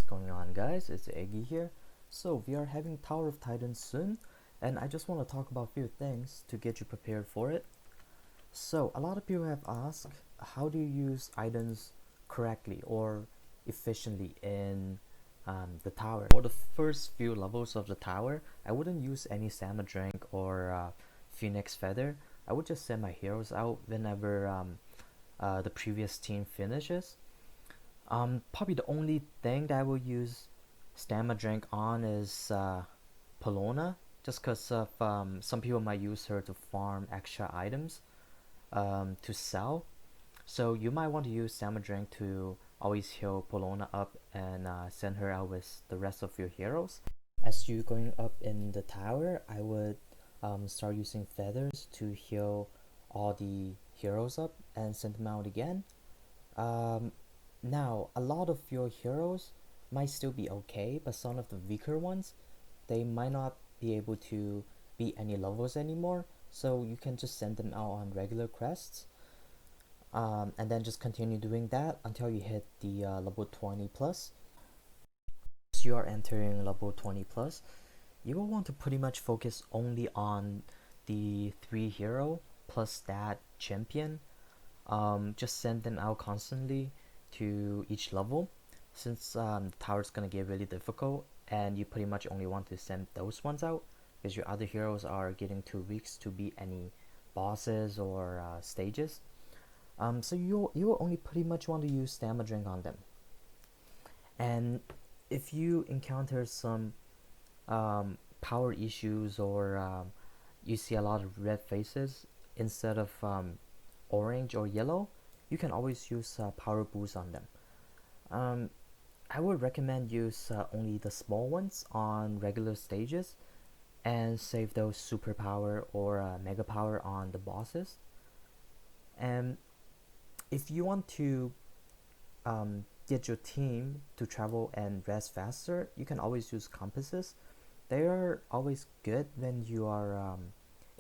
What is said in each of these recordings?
going on, guys? It's Eggy here. So we are having Tower of Titans soon, and I just want to talk about a few things to get you prepared for it. So a lot of people have asked, how do you use items correctly or efficiently in the tower? For the first few levels of the tower, I wouldn't use any Stamina Drink or Phoenix Feather. I would just send my heroes out whenever the previous team finishes. Probably the only thing that I will use Stamina Drink on is Polona, just because of some people might use her to farm extra items to sell. So you might want to use Stamina Drink to always heal Polona up and send her out with the rest of your heroes. As you going up in the tower, I would start using feathers to heal all the heroes up and send them out again. Um, Now, a lot of your heroes might still be okay, but some of the weaker ones, they might not be able to beat any levels anymore. So you can just send them out on regular quests, and then just continue doing that until you hit the level 20 plus. As you are entering level 20 plus, you will want to pretty much focus only on the 3 hero plus that champion. Just send them out constantly to each level, since the tower is going to get really difficult and you pretty much only want to send those ones out because your other heroes are getting too weak to beat any bosses or stages. So you will only pretty much want to use Stamina Drink on them. And if you encounter some power issues or you see a lot of red faces instead of orange or yellow, you can always use power boost on them. Um, I would recommend use only the small ones on regular stages and save those superpower or mega power on the bosses. And if you want to get your team to travel and rest faster, you can always use compasses. They are always good when you are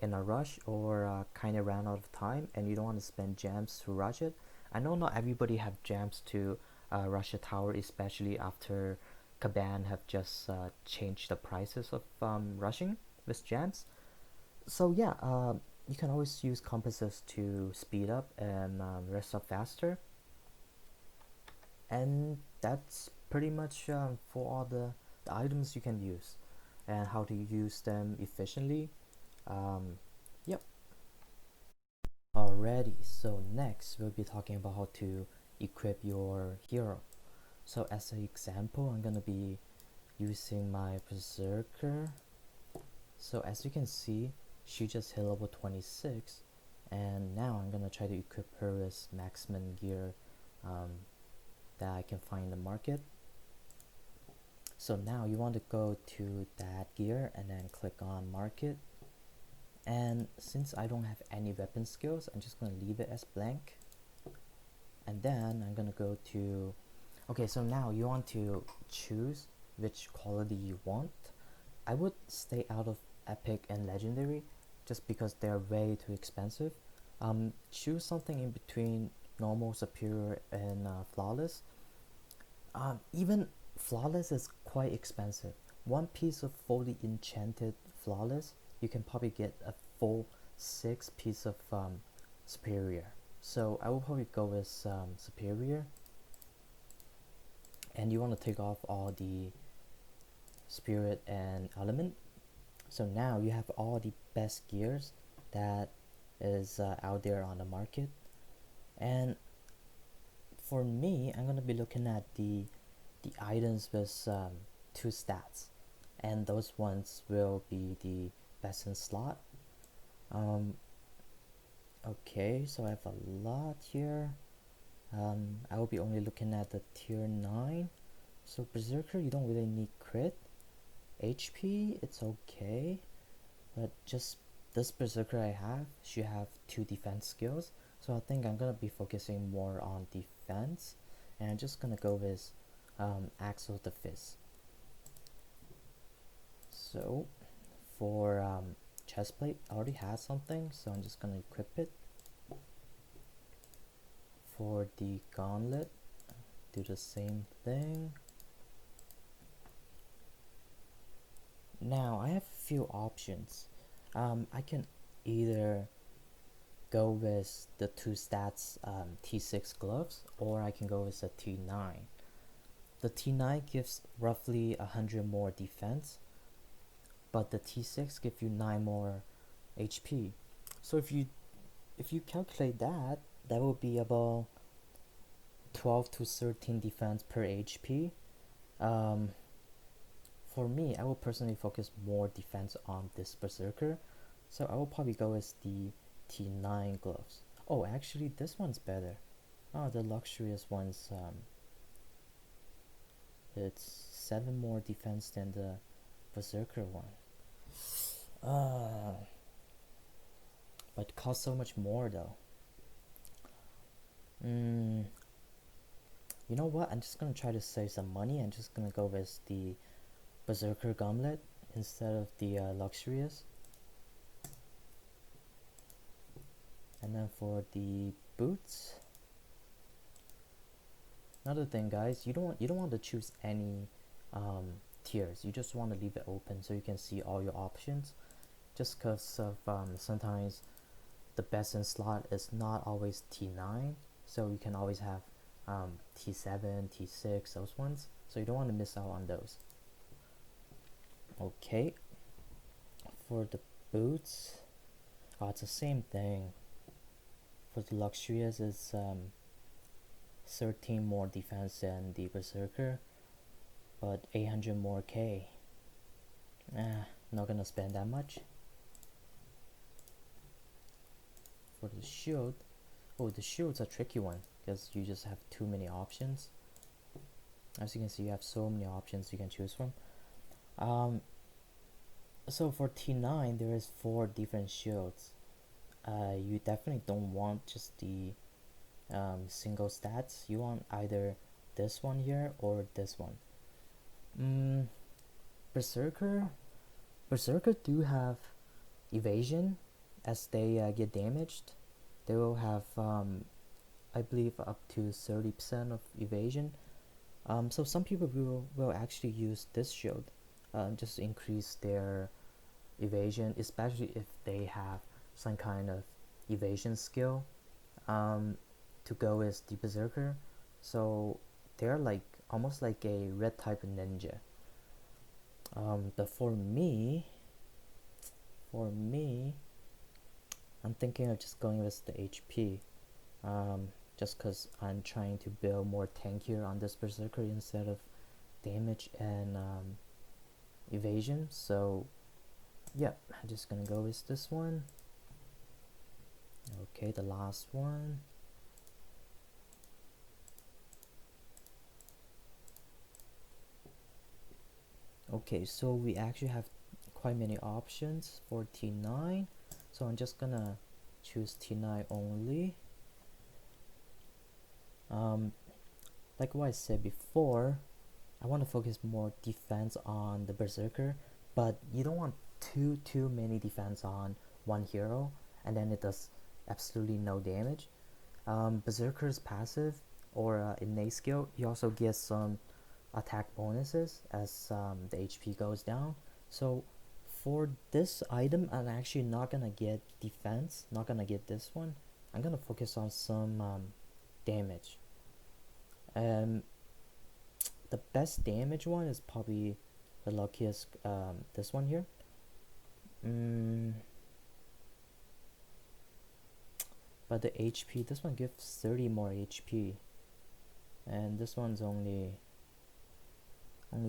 in a rush or kind of ran out of time and you don't want to spend gems to rush it. I know not everybody have gems to rush a tower, especially after Kaban have just changed the prices of rushing with gems. So yeah, you can always use compasses to speed up and rest up faster. And that's pretty much for all the items you can use and how to use them efficiently. Yep. Alrighty, so next we'll be talking about how to equip your hero. So as an example, I'm gonna be using my Berserker. So as you can see, she just hit level 26, and now I'm gonna try to equip her with maximum gear that I can find in the market. So now you want to go to that gear and then click on market. And since I don't have any weapon skills, I'm just going to leave it as blank. And then I'm going to go to, okay, so now you want to choose which quality you want. I would stay out of epic and legendary just because they're way too expensive. Choose something in between normal, superior, and flawless. Even flawless is quite expensive. One piece of fully enchanted flawless, you can probably get a full 6 piece of superior. So I will probably go with superior. And you want to take off all the spirit and element. So now you have all the best gears that is out there on the market. And for me, I'm gonna be looking at the items with 2 stats, and those ones will be the best in slot. Okay, so I have a lot here. I will be only looking at the tier 9. So Berserker, you don't really need crit. HP, it's okay, but just this Berserker I have, she have 2 defense skills, so I think I'm gonna be focusing more on defense, and I'm just gonna go with Axel the Fist. So for chestplate, I already have something, so I'm just gonna equip it. For the gauntlet, do the same thing. few options. I can either go with the two stats T6 gloves, or I can go with the T9. The T9 gives roughly 100 more defense, but the T6 gives you 9 more HP. So if you calculate that, that will be about 12 to 13 defense per HP. For me, I will personally focus more defense on this Berserker, so I will probably go with the T9 gloves. Oh, actually, this one's better. Oh, the luxurious one's it's 7 more defense than the Berserker one. But it costs so much more though. You know what? I'm just gonna try to save some money. I'm just gonna go with the Berserker Gauntlet instead of the luxurious. And then for the boots, another thing, guys, you don't want to choose any tiers. You just want to leave it open so you can see all your options. Just because of sometimes the best in slot is not always T9, so you can always have T7, T6, those ones. So you don't want to miss out on those. Okay, for the boots, it's the same thing. For the luxurious, it's 13 more defense than the Berserker, but 800 more K. Not gonna spend that much. For the shield, oh, the shield's a tricky one because you just have too many options. As you can see, you have so many options you can choose from. So for T9, there is 4 different shields. You definitely don't want just the single stats. You want either this one here or this one. Berserker do have evasion. As they get damaged, they will have I believe up to 30% of evasion. So some people will actually use this shield just to increase their evasion, especially if they have some kind of evasion skill to go with the Berserker. So they're like almost like a red type ninja. But for me, I'm thinking of just going with the HP, just because I'm trying to build more tankier on this Berserker instead of damage and evasion. So yeah, I'm just gonna go with this one. Okay, the last one. Okay, so we actually have quite many options for T9, so I'm just gonna choose T9 only. Like what I said before, I want to focus more defense on the Berserker, but you don't want too many defense on one hero and then it does absolutely no damage. Berserker's passive or innate skill, he also gets some attack bonuses as the HP goes down. So for this item, I'm actually not gonna get defense, not gonna get this one. I'm gonna focus on some damage. The best damage one is probably the luckiest, this one here. But the HP, this one gives 30 more HP, and this one's only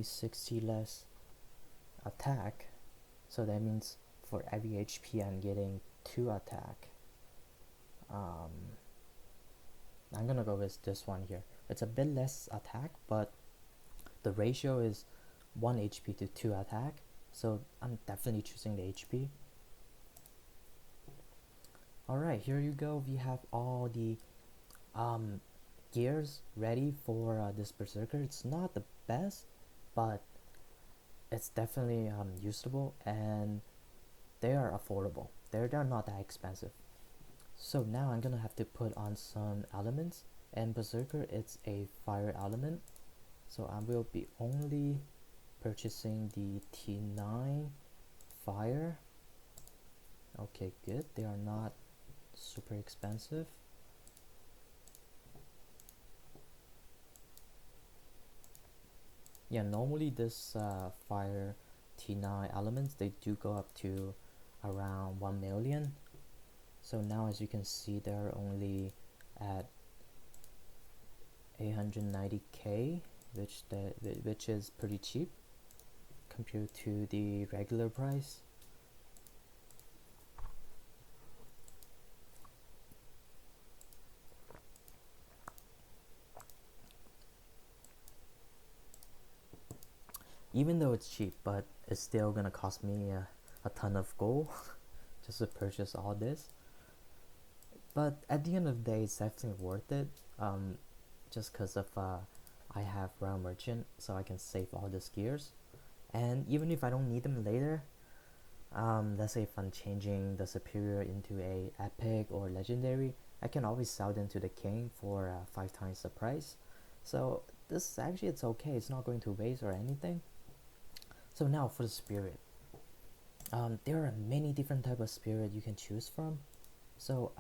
60 less attack, so that means for every HP I'm getting 2 attack. I'm gonna go with this one here. It's a bit less attack, but the ratio is 1 HP to 2 attack, so I'm definitely choosing the HP. Alright, here you go. We have all the gears ready for this Berserker. It's not the best, but it's definitely usable, and they are affordable. They're not that expensive. So now I'm gonna have to put on some elements, and Berserker, it's a fire element, so I will be only purchasing the T9 fire. Okay, good. They are not super expensive. Yeah, normally this fire T9 elements, they do go up to around 1 million. So now as you can see, they're only at 890k, which is pretty cheap compared to the regular price. Even though it's cheap, but it's still gonna cost me a ton of gold just to purchase all this. But at the end of the day, it's definitely worth it. Just because of I have Realm Merchant, so I can save all these gears. And even if I don't need them later, let's say if I'm changing the superior into a epic or legendary, I can always sell them to the king for 5 times the price. So this actually, it's okay, it's not going to waste or anything. So now for the spirit, there are many different type of spirit you can choose from. So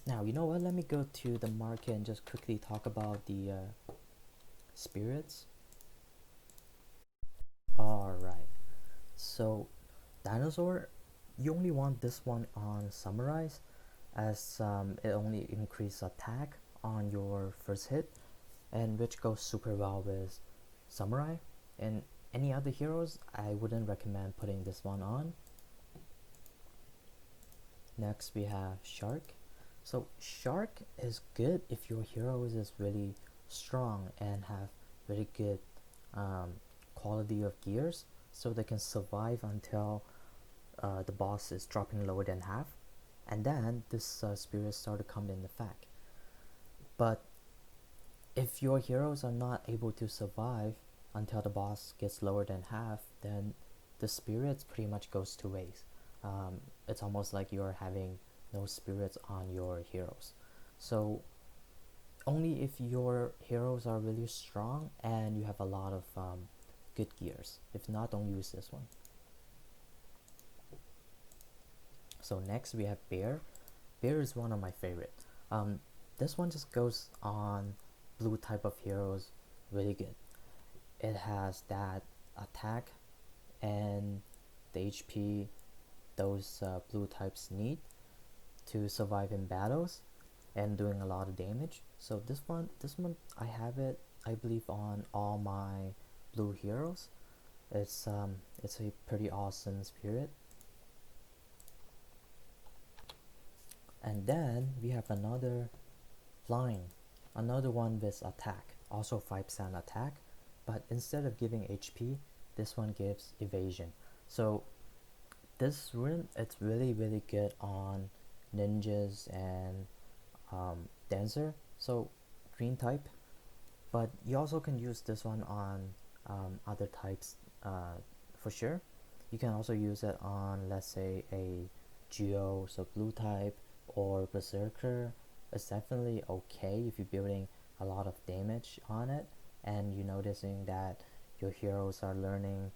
now you know what, let me go to the market and just quickly talk about the spirits. Alright, so dinosaur, you only want this one on summarize, as it only increases attack on your first hit, and which goes super well with samurai. And any other heroes, I wouldn't recommend putting this one on. Next we have shark. So shark is good if your hero is really strong and have very good quality of gears, so they can survive until the boss is dropping lower than half, and then this spirit start to come in effect. But if your heroes are not able to survive until the boss gets lower than half, then the spirits pretty much goes to waste. It's almost like you're having no spirits on your heroes. So only if your heroes are really strong and you have a lot of good gears. If not, don't use this one. So next we have bear. Bear is one of my favorite. This one just goes on blue type of heroes really good. It has that attack and the HP those blue types need to survive in battles and doing a lot of damage. So this one I have it, I believe, on all my blue heroes. It's a pretty awesome spirit. And then we have another flying, another one with attack, also 5% attack, but instead of giving HP, this one gives evasion. So this rune, it's really good on ninjas and dancer, so green type. But you also can use this one on other types for sure. You can also use it on, let's say, a geo, so blue type, or berserker. It's definitely okay if you're building a lot of damage on it and you're noticing that your heroes are learning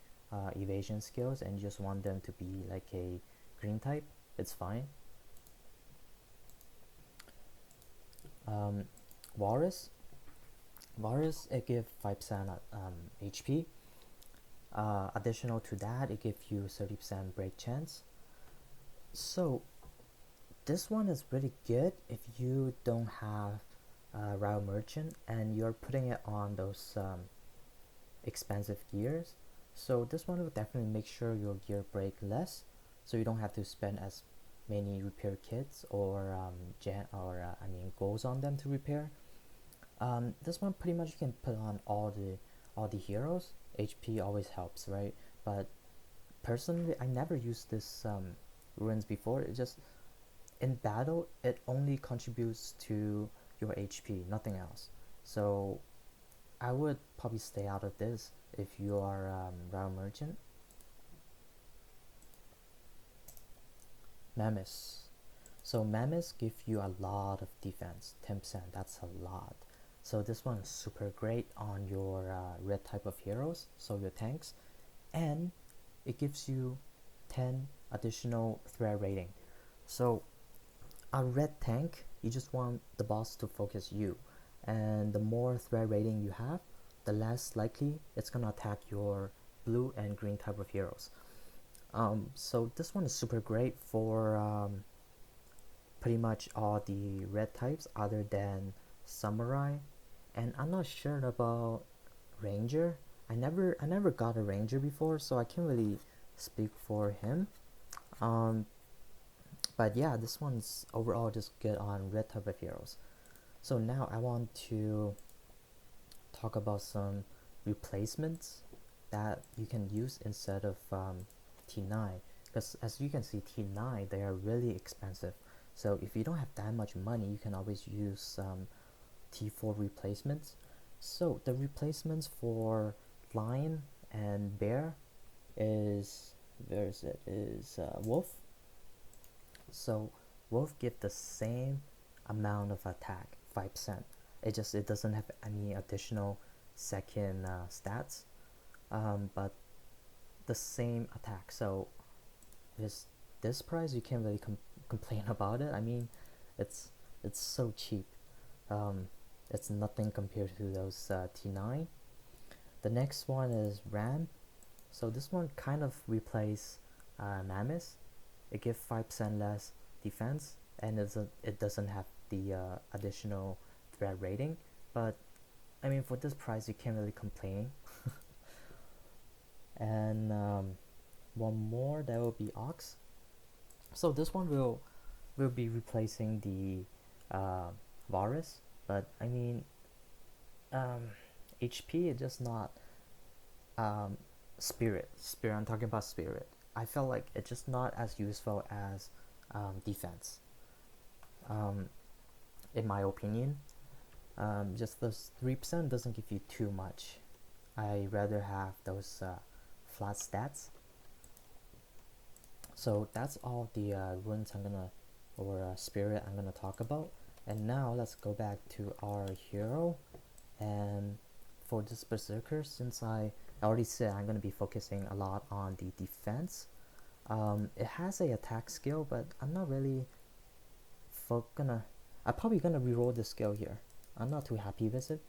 evasion skills and you just want them to be like a green type. It's fine. Walrus, it gives 5% HP. Additional to that, it gives you 30% break chance. So this one is really good if you don't have Realm Merchant and you're putting it on those expensive gears. So this one will definitely make sure your gear break less, so you don't have to spend as many repair kits or golds on them to repair. This one pretty much you can put on all the heroes. HP always helps, right? But personally, I never used this runes before. It just, in battle, it only contributes to your HP, nothing else. So I would probably stay out of this if you are Realm Merchant. Mammoths. So mammoths give you a lot of defense, 10%, that's a lot. So this one is super great on your red type of heroes, so your tanks. And it gives you 10 additional threat rating. So a red tank, you just want the boss to focus you, and the more threat rating you have, the less likely it's gonna attack your blue and green type of heroes. So this one is super great for pretty much all the red types other than samurai, and I'm not sure about ranger. I never got a ranger before, so I can't really speak for him. um but yeah, this one's overall just good on red type of heroes. So now I want to talk about some replacements that you can use instead of T9, because as you can see, T9, they are really expensive. So if you don't have that much money, you can always use some T4 replacements. So the replacements for lion and bear is, where is it, is wolf. So wolf give the same amount of attack, 5%. It doesn't have any additional second stats, but the same attack. So this price, you can't really complain about it. I mean, it's so cheap. It's nothing compared to those T9. The next one is Ram. So this one kind of replace Mammoth. It gives 5% less defense, and it doesn't have the additional threat rating. But I mean, for this price, you can't really complain. And one more, that will be Ox. So this one will be replacing the Varus, but I mean, HP is just not Spirit. I'm talking about Spirit. I felt like it's just not as useful as defense, in my opinion. Just those 3% doesn't give you too much. I rather have those flat stats. So that's all the runes or spirit I'm gonna talk about. And now let's go back to our hero. And for this berserker, since I already said I'm gonna be focusing a lot on the defense, it has a attack skill, but I'm not really I'm probably gonna reroll the skill here. I'm not too happy with it.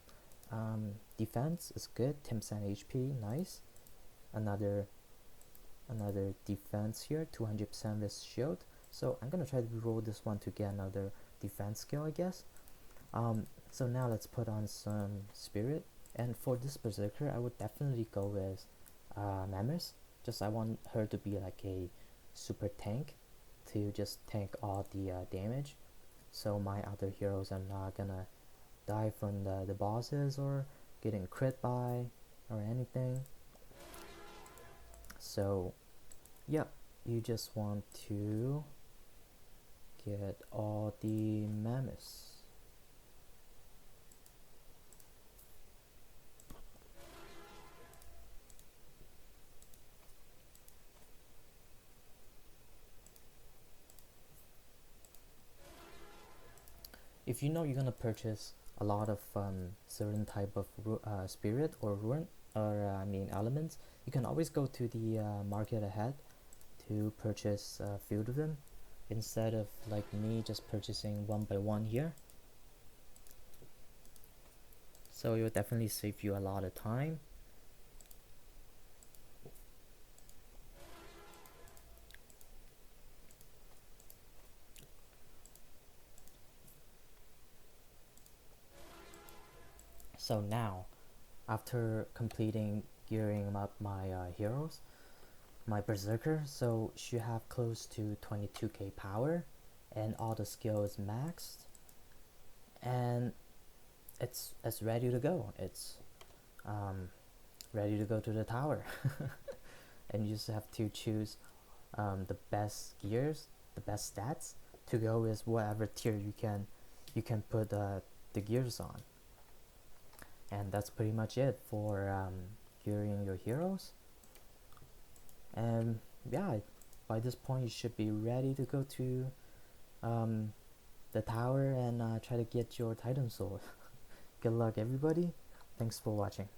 Defense is good, 10% HP, nice. Another defense here, 200% with shield. So I'm gonna try to reroll this one to get another defense skill, I guess. So now let's put on some spirit, and for this berserker, I would definitely go with Mammoth. Just I want her to be like a super tank to just tank all the damage. So my other heroes are not gonna die from the bosses or getting crit by or anything. So yeah, you just want to get all the mammoths. If you know you're gonna purchase a lot of certain type of spirit or rune, or I mean elements, you can always go to the market ahead to purchase a few of them, instead of like me just purchasing one by one here. So it will definitely save you a lot of time. So now, after completing gearing up my heroes, my berserker, so should have close to 22k power, and all the skills maxed, and it's ready to go. It's ready to go to the tower. And you just have to choose the best gears, the best stats to go with whatever tier you can put the gears on. And that's pretty much it for gearing your heroes. And yeah, by this point you should be ready to go to the tower and try to get your Titan Sword. Good luck everybody, thanks for watching.